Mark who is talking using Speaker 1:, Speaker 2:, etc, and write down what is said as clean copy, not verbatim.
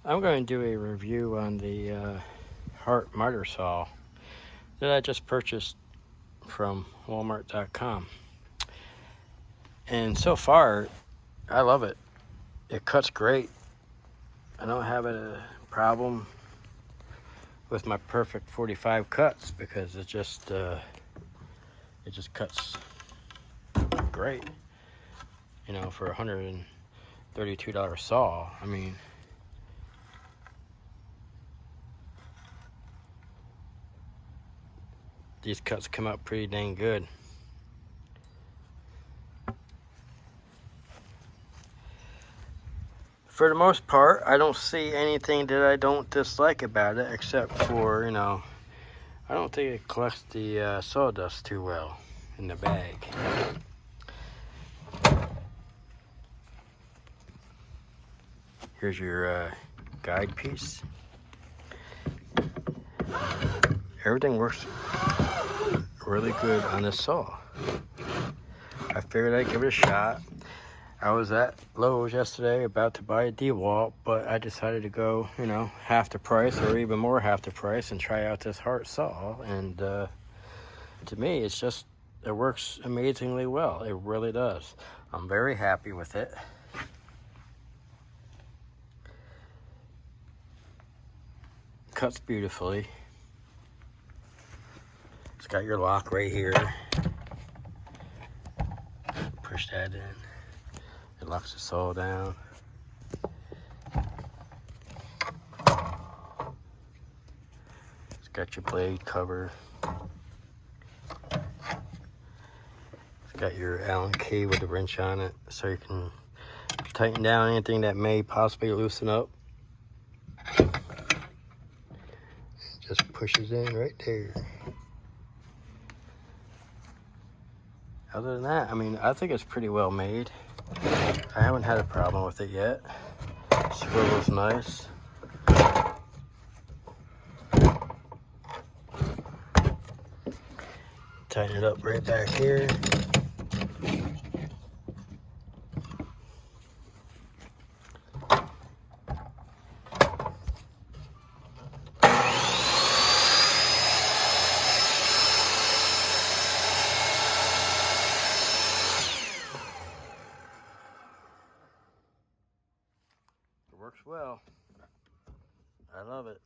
Speaker 1: I'm going to do a review on the Hart Miter saw that I just purchased from Walmart.com. And so far, I love it. It cuts great. I don't have a problem with my perfect 45 cuts because it just cuts great. You know, for a $132 saw, I mean, these cuts come out pretty dang good. For the most part, I don't see anything that I don't dislike about it, except for, you know, I don't think it collects the sawdust too well in the bag. Here's your guide piece. Everything works really good on this saw. I figured I'd give it a shot. I was at Lowe's yesterday about to buy a DeWalt, but I decided to go, you know, half the price or even more half the price and try out this Hart saw. And to me, it works amazingly well. It really does. I'm very happy with it. Cuts beautifully. It's got your lock right here. Push that in. It locks the saw down. It's got your blade cover. It's got your Allen key with a wrench on it, so you can tighten down anything that may possibly loosen up. Just pushes in right there. Other than that, I mean, I think it's pretty well made. I haven't had a problem with it yet. Swivel's nice. Tighten it up right back here. It works well. I love it.